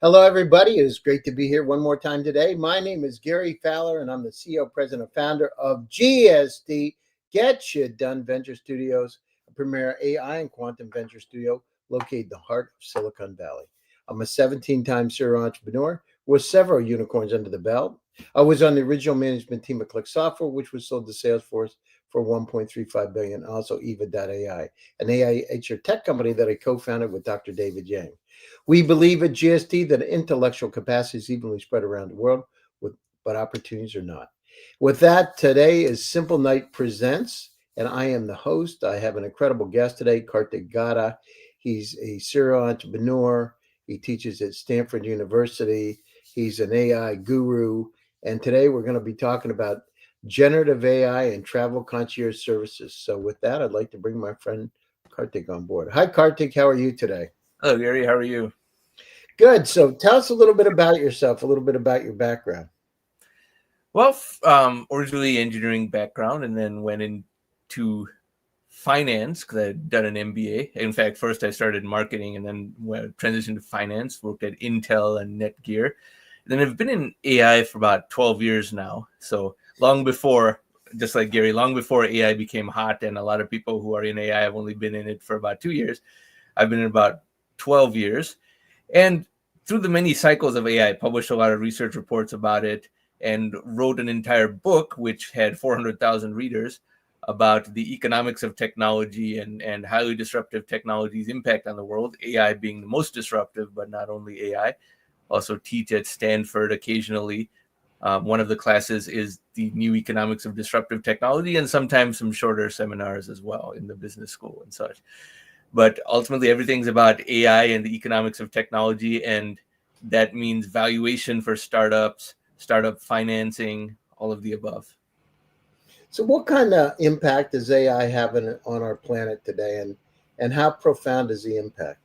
Hello, everybody. It is great to be here one more time today. My name is Gary Fowler, and I'm the CEO, president, and founder of GSD, Get Shit Done Venture Studios, a premier AI and quantum venture studio located in the heart of Silicon Valley. I'm a 17-time serial entrepreneur with several unicorns under the belt. I was on the original management team of Click Software, which was sold to Salesforce for $1.35 billion. Also, Eva.ai, an AI HR tech company that I co-founded with Dr. David Yang. We believe at GST that intellectual capacity is evenly spread around the world, but opportunities are not. With that, today is Simplenight Presents, and I am the host. I have an incredible guest today, Kartik Gada. He's a serial entrepreneur. He teaches at Stanford University. He's an AI guru. And today we're going to be talking about generative AI and travel concierge services. So with that, I'd like to bring my friend Kartik on board. Hi, Kartik. How are you today? Hello, Gary. How are you? Good. So tell us a little bit about yourself, a little bit about your background. Well, originally engineering background, and then went into finance because I'd done an MBA. In fact, first I started marketing, and then transitioned to finance. Worked at Intel and Netgear. And then I've been in AI for about 12 years now. So long before, just like Gary, long before AI became hot, and a lot of people who are in AI have only been in it for about 2 years. I've been in about 12 years. And through the many cycles of AI, I published a lot of research reports about it and wrote an entire book, which had 400,000 readers, about the economics of technology and highly disruptive technologies' impact on the world, AI being the most disruptive, but not only AI. Also teach at Stanford occasionally. One of the classes is the new economics of disruptive technology, and sometimes some shorter seminars as well in the business school and such. But ultimately, everything's about AI and the economics of technology, and that means valuation for startups, startup financing, all of the above. So what kind of impact does AI have on our planet today, and how profound is the impact?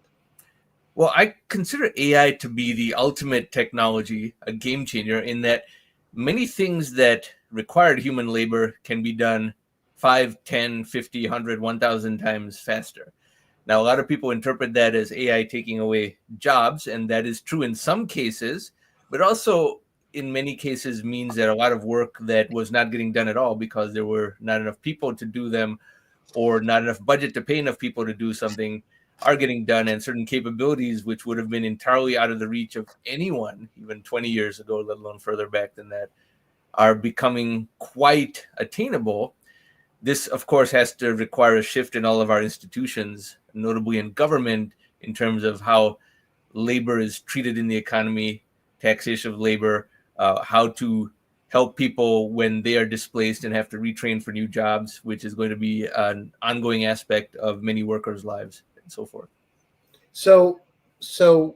Well, I consider AI to be the ultimate technology, a game changer, in that many things that required human labor can be done 5, 10, 50, 100, 1,000 times faster. Now, a lot of people interpret that as AI taking away jobs, and that is true in some cases, but also in many cases means that a lot of work that was not getting done at all because there were not enough people to do them or not enough budget to pay enough people to do something are getting done, and certain capabilities which would have been entirely out of the reach of anyone even 20 years ago, let alone further back than that, are becoming quite attainable. This, of course, has to require a shift in all of our institutions, notably in government, in terms of how labor is treated in the economy, taxation of labor, how to help people when they are displaced and have to retrain for new jobs, which is going to be an ongoing aspect of many workers' lives and so forth. So, so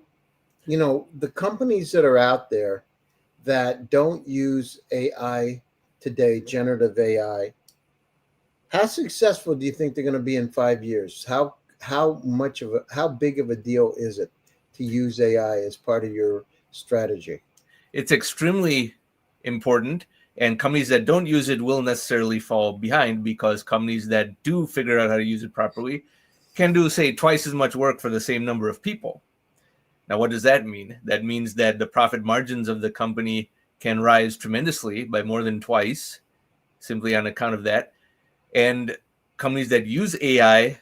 the companies that are out there that don't use AI today, generative AI, how successful do you think they're going to be in 5 years? How big of a deal is it to use AI as part of your strategy? It's extremely important, and companies that don't use it will necessarily fall behind, because companies that do figure out how to use it properly can do, say, twice as much work for the same number of people. Now, what does that mean? That means that the profit margins of the company can rise tremendously by more than twice, simply on account of that. And companies that use AI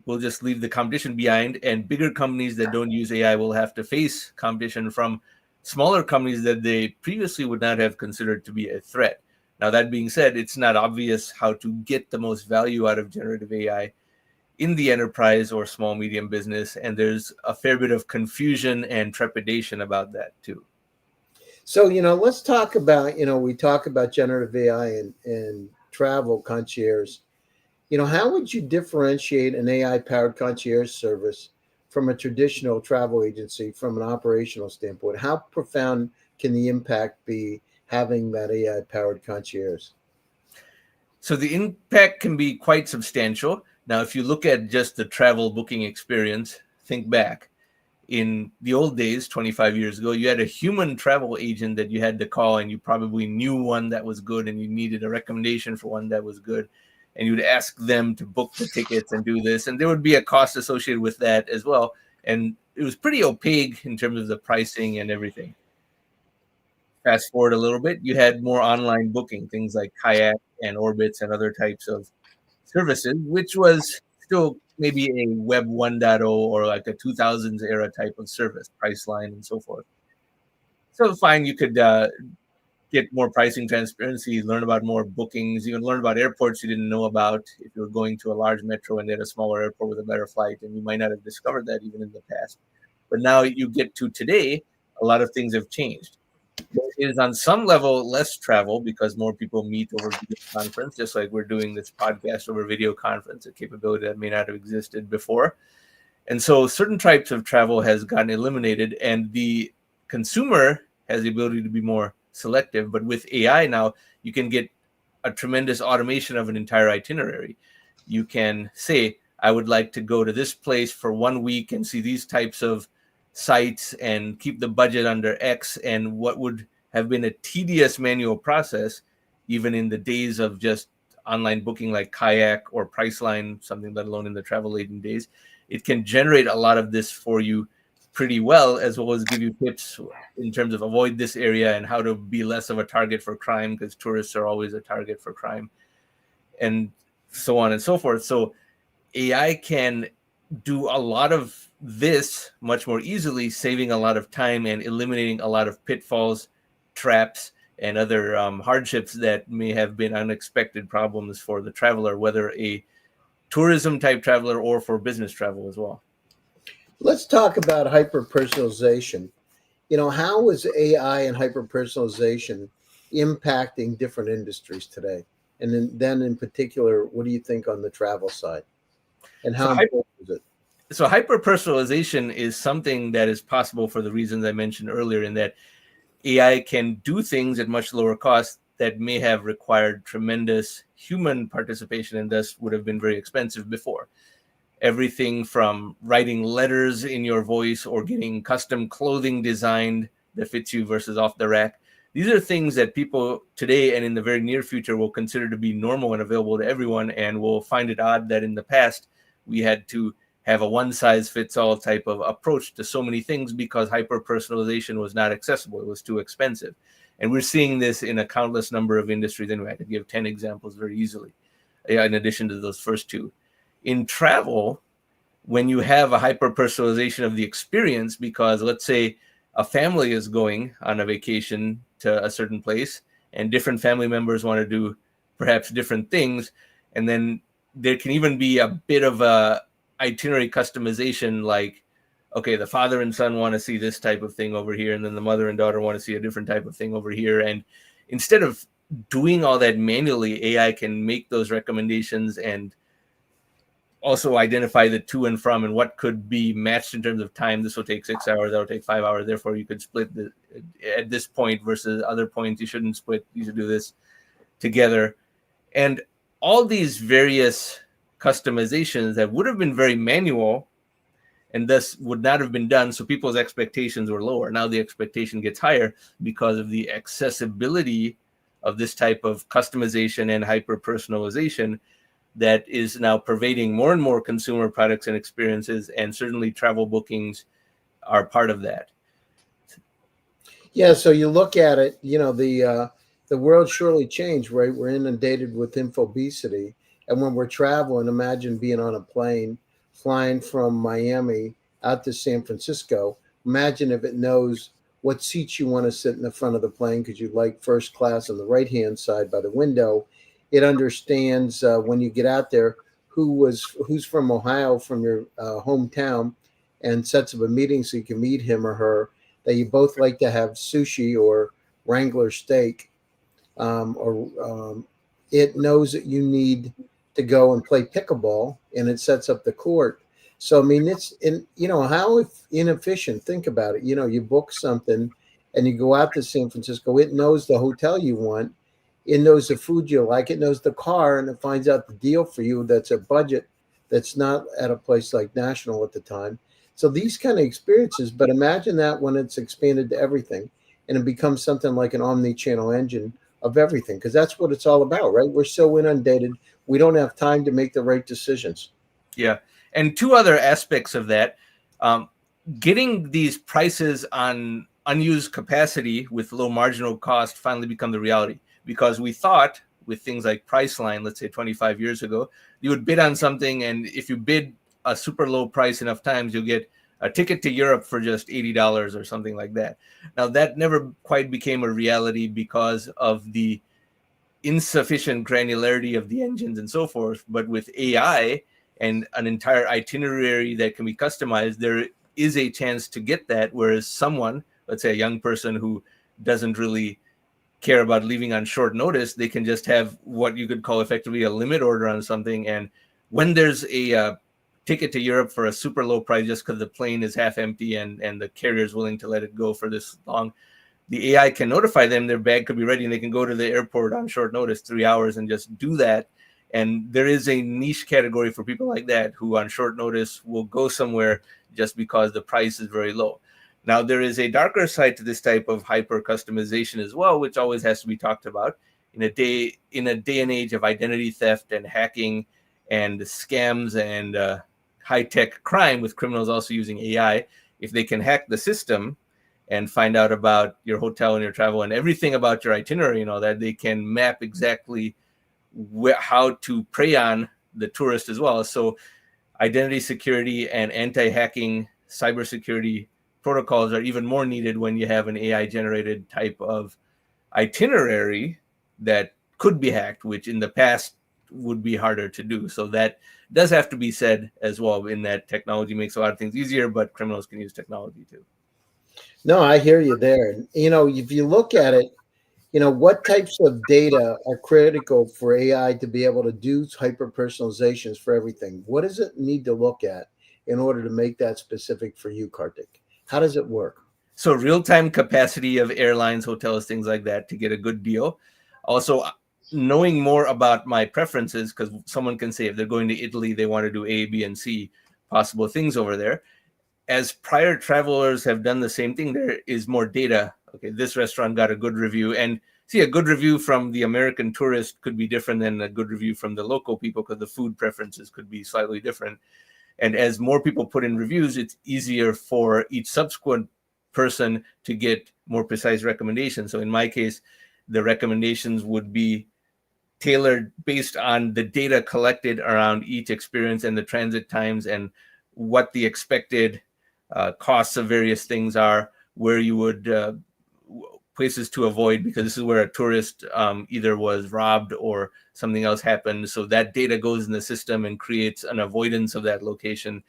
will just leave the competition behind, and bigger companies that don't use AI will have to face competition from smaller companies that they previously would not have considered to be a threat. Now, that being said, it's not obvious how to get the most value out of generative AI in the enterprise or small medium business, and there's a fair bit of confusion and trepidation about that too. So, let's talk about, we talk about generative AI and travel concierge. How would you differentiate an AI powered concierge service from a traditional travel agency from an operational standpoint? How profound can the impact be having that AI powered concierge? So the impact can be quite substantial. Now, if you look at just the travel booking experience, think back. In the old days, 25 years ago, you had a human travel agent that you had to call, and you probably knew one that was good, and you needed a recommendation for one that was good. And you would ask them to book the tickets and do this. And there would be a cost associated with that as well. and it was pretty opaque in terms of the pricing and everything. Fast forward a little bit, you had more online booking, things like Kayak and Orbitz and other types of services, which was still maybe a Web 1.0 or like a 2000s era type of service, Priceline and so forth. So fine, you could get more pricing transparency, learn about more bookings, even learn about airports you didn't know about if you were going to a large metro and they had a smaller airport with a better flight, and you might not have discovered that even in the past. But now you get to today, a lot of things have changed. There is on some level less travel because more people meet over video conference, just like we're doing this podcast over video conference, a capability that may not have existed before. And so certain types of travel has gotten eliminated, and the consumer has the ability to be more selective. But with AI now, you can get a tremendous automation of an entire itinerary. You can say, I would like to go to this place for 1 week and see these types of sites and keep the budget under X. And what would have been a tedious manual process, even in the days of just online booking like Kayak or Priceline, something let alone in the travel agent days, it can generate a lot of this for you pretty well, as well as give you tips in terms of avoid this area and how to be less of a target for crime, because tourists are always a target for crime, and so on and so forth. So AI can do a lot of this much more easily, saving a lot of time and eliminating a lot of pitfalls, traps, and other hardships that may have been unexpected problems for the traveler, whether a tourism type traveler or for business travel as well. Let's talk about hyper-personalization. How is AI and hyper-personalization impacting different industries today? And then in particular, what do you think on the travel side? And how important is it? So hyper personalization is something that is possible for the reasons I mentioned earlier, in that AI can do things at much lower cost that may have required tremendous human participation and thus would have been very expensive before. Everything from writing letters in your voice or getting custom clothing designed that fits you versus off the rack. These are things that people today and in the very near future will consider to be normal and available to everyone, and will find it odd that in the past we had to have a one-size-fits-all type of approach to so many things because hyper-personalization was not accessible. It was too expensive. And we're seeing this in a countless number of industries. Anyway, I could give 10 examples very easily, in addition to those first two. In travel, when you have a hyper-personalization of the experience, because let's say a family is going on a vacation to a certain place and different family members want to do perhaps different things, and then there can even be a bit of a itinerary customization, like, okay, the father and son want to see this type of thing over here, and then the mother and daughter want to see a different type of thing over here. And instead of doing all that manually, AI can make those recommendations and also identify the to and from and what could be matched in terms of time. This will take 6 hours, that will take 5 hours. Therefore, you could split at this point versus other points. You shouldn't split. You should do this together. And all these various customizations that would have been very manual and thus would not have been done. So people's expectations were lower. Now the expectation gets higher because of the accessibility of this type of customization and hyper-personalization that is now pervading more and more consumer products and experiences, and certainly travel bookings are part of that. Yeah, so you look at it, the world surely changed, right? We're inundated with infobesity. And when we're traveling, imagine being on a plane flying from Miami out to San Francisco. Imagine if it knows what seats you want to sit in the front of the plane because you like first class on the right-hand side by the window. It understands when you get out there who's from Ohio, from your hometown, and sets up a meeting so you can meet him or her, that you both like to have sushi or Wrangler steak, or it knows that you need to go and play pickleball, and it sets up the court. So I mean, it's how inefficient. Think about it. You book something, and you go out to San Francisco. It knows the hotel you want. It knows the food you like. It knows the car, and it finds out the deal for you that's a budget that's not at a place like National at the time. So these kind of experiences, but imagine that when it's expanded to everything and it becomes something like an omni-channel engine of everything, because that's what it's all about, right? We're so inundated, we don't have time to make the right decisions. Yeah. And two other aspects of that. getting these prices on unused capacity with low marginal cost finally become the reality, because we thought with things like Priceline, let's say 25 years ago, you would bid on something, and if you bid a super low price enough times, you'll get a ticket to Europe for just $80 or something like that. Now that never quite became a reality because of the insufficient granularity of the engines and so forth. But with AI and an entire itinerary that can be customized, there is a chance to get that. Whereas someone, let's say a young person who doesn't really care about leaving on short notice, they can just have what you could call effectively a limit order on something. And when there's a ticket to Europe for a super low price, just because the plane is half empty and the carrier is willing to let it go for this long, the AI can notify them their bag could be ready and they can go to the airport on short notice, 3 hours, and just do that. And there is a niche category for people like that who on short notice will go somewhere just because the price is very low. Now, there is a darker side to this type of hyper customization as well, which always has to be talked about in a day and age of identity theft and hacking and scams and high-tech crime, with criminals also using AI. If they can hack the system and find out about your hotel and your travel and everything about your itinerary and all that, they can map exactly how to prey on the tourist as well. So identity security and anti-hacking cybersecurity protocols are even more needed when you have an AI generated type of itinerary that could be hacked, which in the past would be harder to do. So that does have to be said as well, in that technology makes a lot of things easier, but criminals can use technology too. No, I hear you there. And, if you look at it, what types of data are critical for AI to be able to do hyper personalizations for everything? What does it need to look at in order to make that specific for you, Kartik? How does it work? So real-time capacity of airlines, hotels, things like that to get a good deal. Also, knowing more about my preferences, because someone can say if they're going to Italy, they want to do A, B, and C possible things over there. As prior travelers have done the same thing, there is more data. Okay, this restaurant got a good review. And see, a good review from the American tourist could be different than a good review from the local people, because the food preferences could be slightly different. And as more people put in reviews, it's easier for each subsequent person to get more precise recommendations. So in my case, the recommendations would be tailored based on the data collected around each experience and the transit times and what the expected costs of various things are, where you would places to avoid, because this is where a tourist either was robbed or something else happened. So that data goes in the system and creates an avoidance of that location.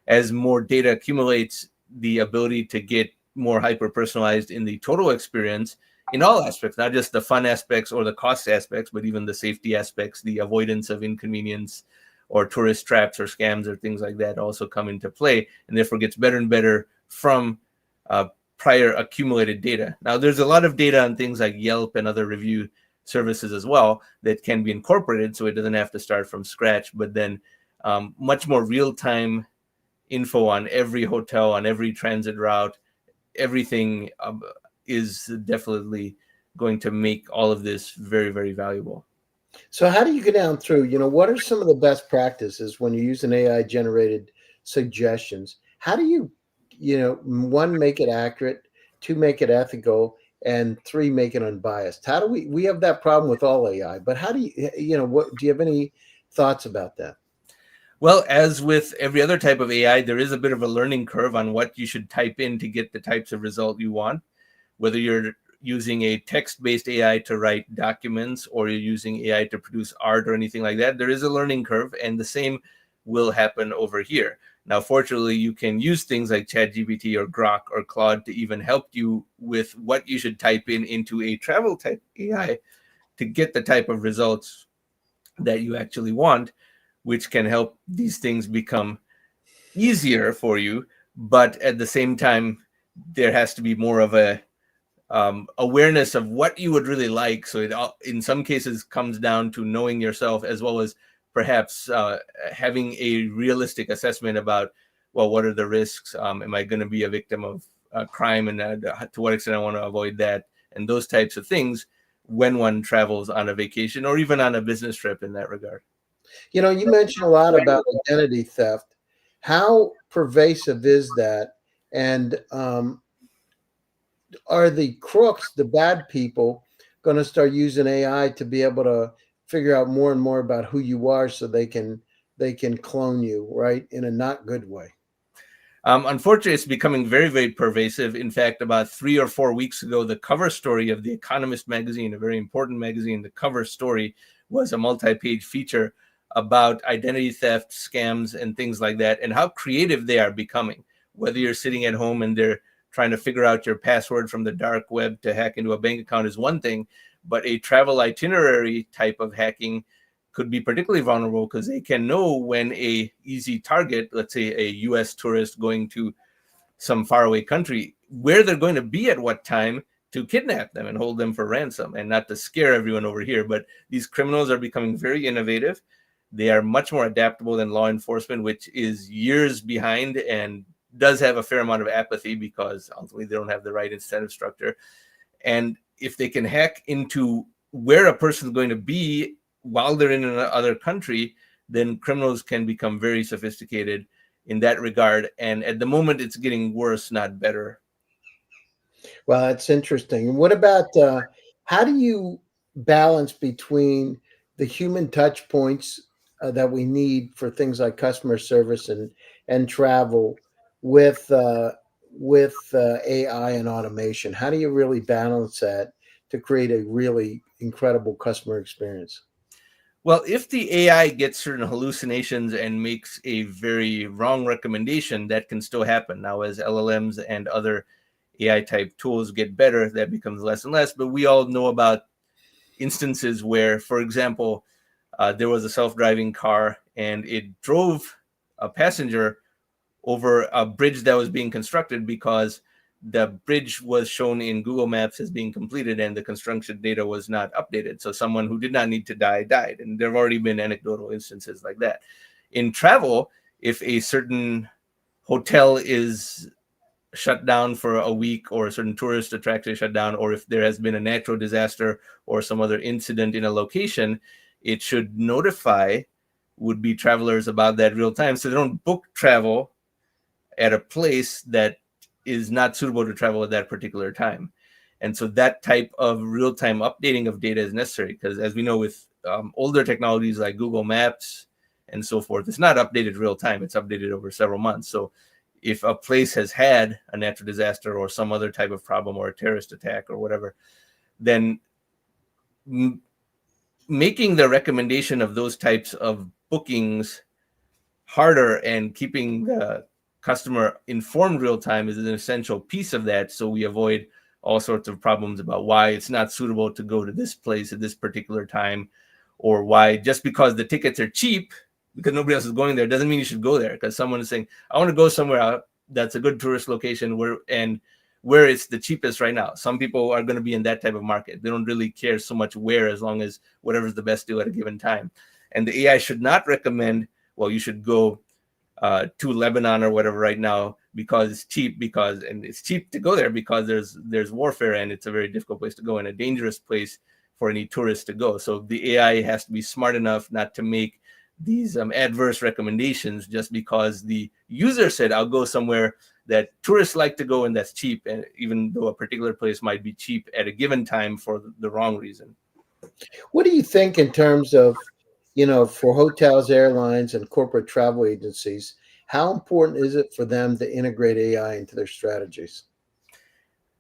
As more data accumulates, the ability to get more hyper personalized in the total experience in all aspects, not just the fun aspects or the cost aspects, but even the safety aspects, the avoidance of inconvenience or tourist traps or scams or things like that also come into play, and therefore gets better and better from prior accumulated data. Now, there's a lot of data on things like Yelp and other review services as well that can be incorporated, so it doesn't have to start from scratch, but then much more real-time info on every hotel, on every transit route, everything is definitely going to make all of this very, very valuable. So, how do you get down through? What are some of the best practices when you use an AI generated suggestions? How do you, one, make it accurate, two, make it ethical, and three, make it unbiased? How do we have that problem with all AI, but how do what do you have any thoughts about that? Well, as with every other type of AI, there is a bit of a learning curve on what you should type in to get the types of result you want. Whether you're using a text-based AI to write documents or you're using AI to produce art or anything like that, there is a learning curve, and the same will happen over here. Now, fortunately, you can use things like ChatGPT or Grok or Claude to even help you with what you should type in into a travel type AI to get the type of results that you actually want, which can help these things become easier for you. But at the same time, there has to be more of a awareness of what you would really like. So it in some cases comes down to knowing yourself, as well as perhaps having a realistic assessment about, well, what are the risks? Am I going to be a victim of crime, and to what extent I want to avoid that, and those types of things when one travels on a vacation or even on a business trip in that regard. You mentioned a lot about identity theft. How pervasive is that? And are the crooks, the bad people, going to start using AI to be able to figure out more and more about who you are, so they can clone you, right, in a not good way? Unfortunately, it's becoming very, very pervasive. In fact, about 3 or 4 weeks ago, the cover story of The Economist magazine, a very important magazine, the cover story was a multi-page feature about identity theft, scams, and things like that, and how creative they are becoming. Whether you're sitting at home and they're trying to figure out your password from the dark web to hack into a bank account is one thing, but a travel itinerary type of hacking could be particularly vulnerable because they can know when a easy target, let's say a US tourist going to some faraway country, where they're going to be at what time to kidnap them and hold them for ransom. And not to scare everyone over here, but these criminals are becoming very innovative. They are much more adaptable than law enforcement, which is years behind and does have a fair amount of apathy because ultimately they don't have the right incentive structure. And if they can hack into where a person is going to be while they're in another country, then criminals can become very sophisticated in that regard. And at the moment, it's getting worse, not better. Well, that's interesting. And what about how do you balance between the human touch points that we need for things like customer service and travel with AI and automation? How do you really balance that to create a really incredible customer experience? Well, if the AI gets certain hallucinations and makes a very wrong recommendation, that can still happen. Now, as LLMs and other AI type tools get better, that becomes less and less. But we all know about instances where, for example, there was a self-driving car and it drove a passenger over a bridge that was being constructed because the bridge was shown in Google Maps as being completed and the construction data was not updated. So someone who did not need to die died. And there have already been anecdotal instances like that. In travel, if a certain hotel is shut down for a week or a certain tourist attraction is shut down, or if there has been a natural disaster or some other incident in a location, it should notify would-be travelers about that real time so they don't book travel at a place that is not suitable to travel at that particular time. And so that type of real-time updating of data is necessary because, as we know, with older technologies like Google Maps and so forth, it's not updated real time. It's updated over several months. So if a place has had a natural disaster or some other type of problem or a terrorist attack or whatever, then making the recommendation of those types of bookings harder and keeping the customer informed real time is an essential piece of that, so we avoid all sorts of problems about why it's not suitable to go to this place at this particular time, or why just because the tickets are cheap because nobody else is going there doesn't mean you should go there, because someone is saying I want to go somewhere that's a good tourist location where it's the cheapest right now. Some people are going to be in that type of market. They don't really care so much where, as long as whatever's the best deal at a given time. And the AI should not recommend, well, you should go to Lebanon or whatever right now because it's cheap, and it's cheap to go there because there's warfare and it's a very difficult place to go and a dangerous place for any tourist to go. So the AI has to be smart enough not to make these adverse recommendations just because the user said I'll go somewhere that tourists like to go and that's cheap, and even though a particular place might be cheap at a given time for the wrong reason. What do you think in terms of, for hotels, airlines, and corporate travel agencies? How important is it for them to integrate AI into their strategies?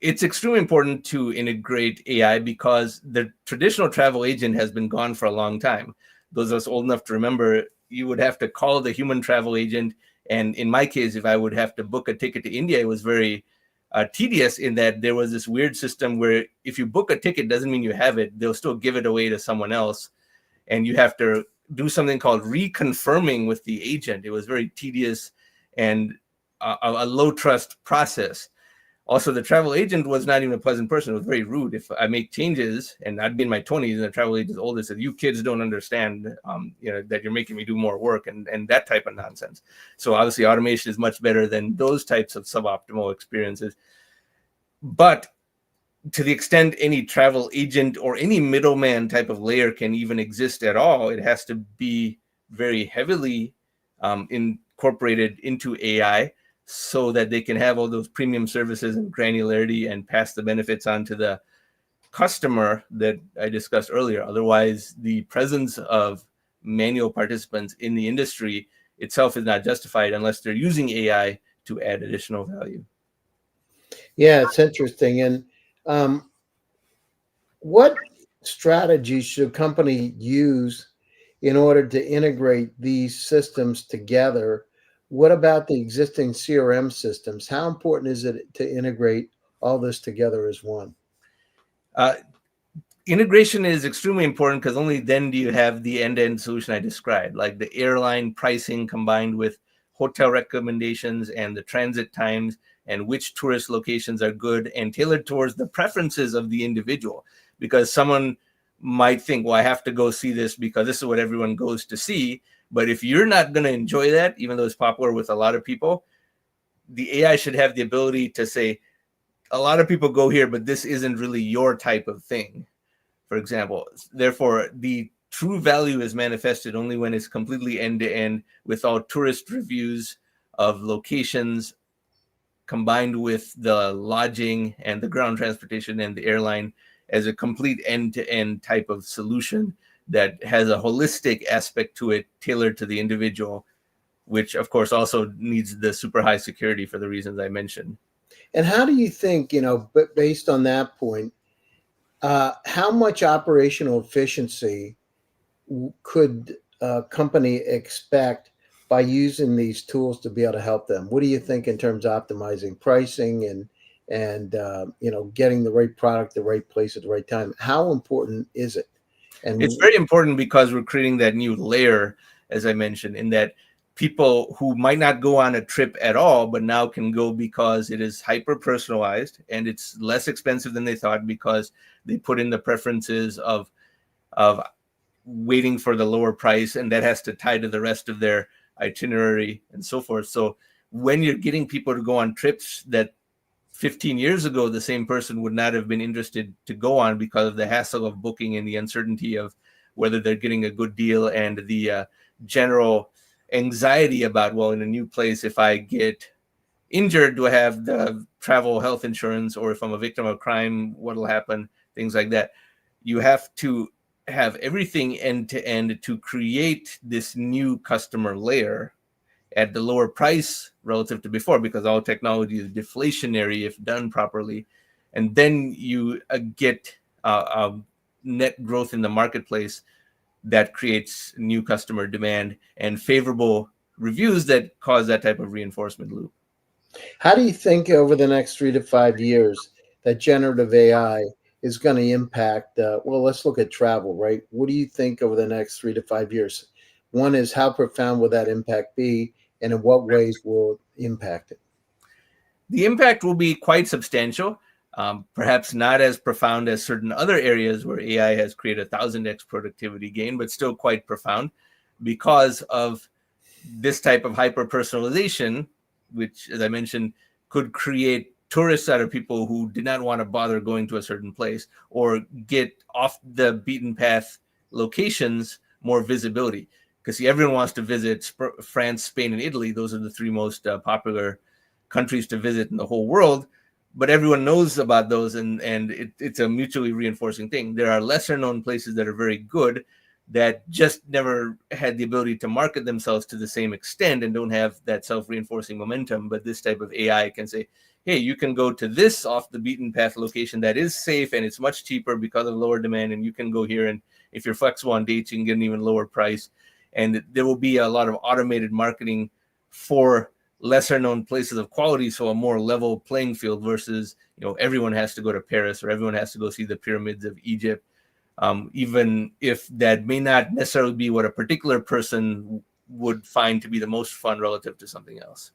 It's extremely important to integrate AI because the traditional travel agent has been gone for a long time. Those of us old enough to remember, you would have to call the human travel agent. And in my case, if I would have to book a ticket to India, it was very tedious in that there was this weird system where if you book a ticket, doesn't mean you have it. They'll still give it away to someone else. And you have to do something called reconfirming with the agent. It was very tedious and a low trust process. Also, the travel agent was not even a pleasant person. It was very rude. If I make changes, and I'd be in my 20s, and the travel agent's older, said, "You kids don't understand, that you're making me do more work," and that type of nonsense. So obviously, automation is much better than those types of suboptimal experiences. But to the extent any travel agent or any middleman type of layer can even exist at all, it has to be very heavily incorporated into AI so that they can have all those premium services and granularity and pass the benefits on to the customer that I discussed earlier. Otherwise, the presence of manual participants in the industry itself is not justified unless they're using AI to add additional value. Yeah, it's interesting. And um, what strategies should a company use in order to integrate these systems together? What about the existing CRM systems? How important is it to integrate all this together as one? Uh, Integration is extremely important because only then do you have the end-to-end solution I described, like the airline pricing combined with hotel recommendations and the transit times and which tourist locations are good and tailored towards the preferences of the individual. Because someone might think, well, I have to go see this because this is what everyone goes to see. But if you're not going to enjoy that, even though it's popular with a lot of people, the AI should have the ability to say, a lot of people go here, but this isn't really your type of thing, for example. Therefore, the true value is manifested only when it's completely end-to-end with all tourist reviews of locations combined with the lodging and the ground transportation and the airline as a complete end-to-end type of solution that has a holistic aspect to it tailored to the individual, which of course also needs the super high security for the reasons I mentioned. And how do you think, but based on that point, how much operational efficiency could a company expect by using these tools to be able to help them? What do you think in terms of optimizing pricing and getting the right product, the right place at the right time? How important is it? It's And very important because we're creating that new layer, as I mentioned, in that people who might not go on a trip at all, but now can go because it is hyper personalized and it's less expensive than they thought because they put in the preferences of waiting for the lower price, and that has to tie to the rest of their itinerary and so forth. So when you're getting people to go on trips that 15 years ago the same person would not have been interested to go on because of the hassle of booking and the uncertainty of whether they're getting a good deal and the general anxiety about, well, in a new place, if I get injured, do I have the travel health insurance, or if I'm a victim of crime, what'll happen, things like that. You have to have everything end to end to create this new customer layer at the lower price relative to before, because all technology is deflationary if done properly. And then you get net growth in the marketplace that creates new customer demand and favorable reviews that cause that type of reinforcement loop. how do you think over the next 3 to 5 years that generative AI is going to impact? Well, let's look at travel, right? What do you think over the next 3 to 5 years? One is, how profound will that impact be, and in what ways will it impact it? The impact will be quite substantial, perhaps not as profound as certain other areas where AI has created 1,000x productivity gain, but still quite profound because of this type of hyper personalization, which, as I mentioned, could create tourists out of people who did not want to bother going to a certain place or get off the beaten path locations more visibility. Because see, everyone wants to visit France, Spain, and Italy. Those are the three most popular countries to visit in the whole world. But everyone knows about those, and it's a mutually reinforcing thing. There are lesser known places that are very good that just never had the ability to market themselves to the same extent and don't have that self-reinforcing momentum. But this type of AI can say, hey, you can go to this off the beaten path location that is safe and it's much cheaper because of lower demand, and you can go here, and if you're flexible on dates, you can get an even lower price. And there will be a lot of automated marketing for lesser known places of quality, so a more level playing field versus everyone has to go to Paris or everyone has to go see the pyramids of Egypt, even if that may not necessarily be what a particular person would find to be the most fun relative to something else.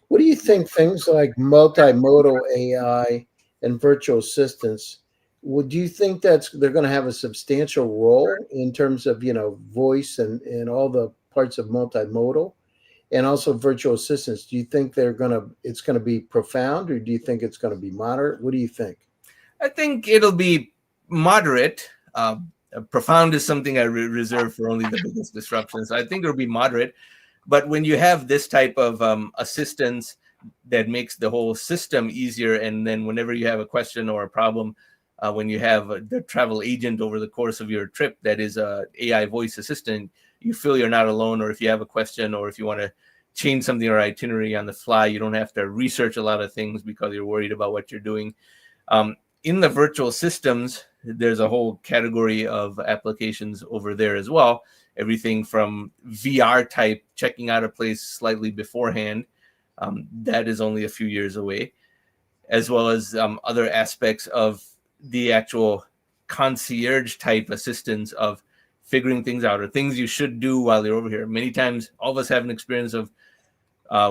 What do you think things like multimodal AI and virtual assistants? Would you think they're going to have a substantial role in terms of voice and all the parts of multimodal, and also virtual assistants? Do you think it's going to be profound, or do you think it's going to be moderate? What do you think? I think it'll be moderate. Profound is something I reserve for only the biggest disruptions. I think it'll be moderate. But when you have this type of assistance that makes the whole system easier. And then whenever you have a question or a problem, when you have the travel agent over the course of your trip that is a AI voice assistant, you feel you're not alone. Or if you have a question, or if you want to change something or itinerary on the fly, you don't have to research a lot of things because you're worried about what you're doing. In the virtual systems, there's a whole category of applications over there as well. Everything from VR type, checking out a place slightly beforehand, that is only a few years away, as well as other aspects of the actual concierge type assistance of figuring things out or things you should do while you're over here. Many times, all of us have an experience of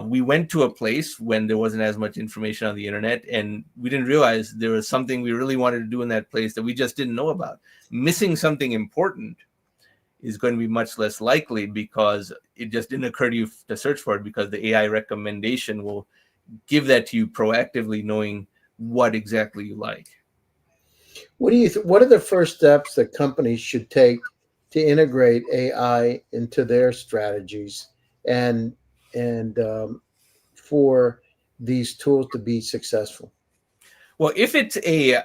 we went to a place when there wasn't as much information on the internet, and we didn't realize there was something we really wanted to do in that place that we just didn't know about. Missing something important is going to be much less likely because it just didn't occur to you to search for it, because the AI recommendation will give that to you proactively, knowing what exactly you like. What do you? What are the first steps that companies should take to integrate AI into their strategies and and for these tools to be successful? Well, if it's a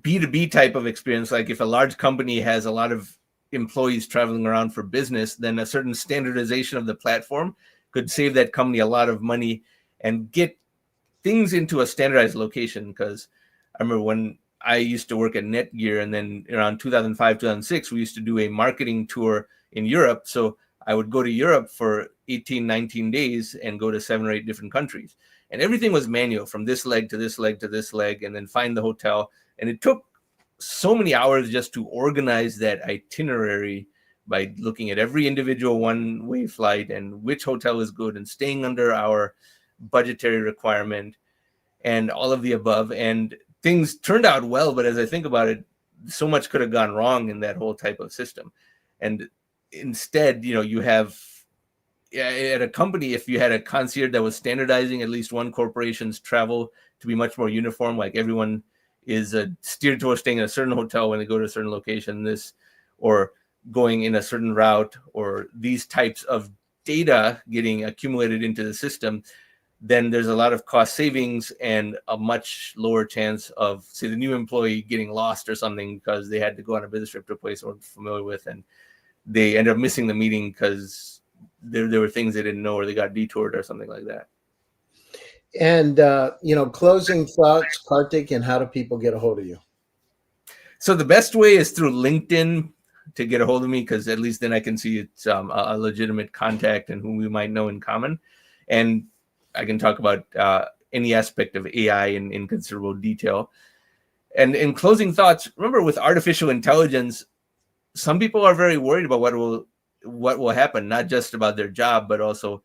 B2B type of experience, like if a large company has a lot of employees traveling around for business, then a certain standardization of the platform could save that company a lot of money and get things into a standardized location. Because I remember when I used to work at Netgear, and then around 2005, 2006, we used to do a marketing tour in Europe. So I would go to Europe for 18, 19 days and go to 7 or 8 different countries. And everything was manual, from this leg to this leg to this leg, and then find the hotel. And it took so many hours just to organize that itinerary by looking at every individual one-way flight and which hotel is good and staying under our budgetary requirement and all of the above. And things turned out well, but as I think about it, so much could have gone wrong in that whole type of system. And instead, you have at a company, if you had a concierge that was standardizing at least one corporation's travel to be much more uniform, like everyone is steered towards staying in a certain hotel when they go to a certain location, or going in a certain route, or these types of data getting accumulated into the system, then there's a lot of cost savings and a much lower chance of, say, the new employee getting lost or something because they had to go on a business trip to a place they weren't familiar with, and they end up missing the meeting because there were things they didn't know, or they got detoured or something like that. And closing thoughts, Kartik, and how do people get a hold of you? So the best way is through LinkedIn to get a hold of me, because at least then I can see it's a legitimate contact and whom we might know in common. And I can talk about any aspect of AI in considerable detail. And in closing thoughts, remember, with artificial intelligence, some people are very worried about what will happen, not just about their job, but also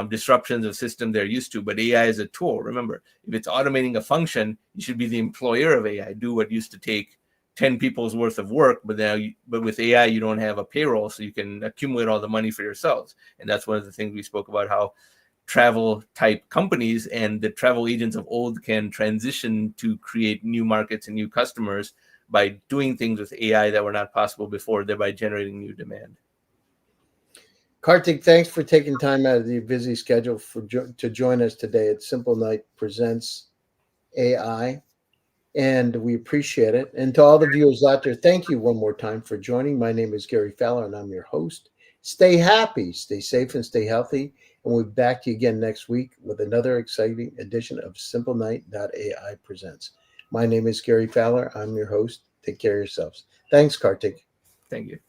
disruptions of system they're used to. But AI is a tool. Remember, if it's automating a function, you should be the employer of AI. Do what used to take 10 people's worth of work, but with AI, you don't have a payroll, so you can accumulate all the money for yourselves. And that's one of the things we spoke about, how travel type companies and the travel agents of old can transition to create new markets and new customers by doing things with AI that were not possible before, thereby generating new demand. Kartik, thanks for taking time out of your busy schedule to join us today at Simplenight Presents AI, and we appreciate it. And to all the viewers out there, thank you one more time for joining. My name is Gary Fowler, and I'm your host. Stay happy, stay safe, and stay healthy. And we'll be back to you again next week with another exciting edition of Simplenight.AI Presents. My name is Gary Fowler. I'm your host. Take care of yourselves. Thanks, Kartik. Thank you.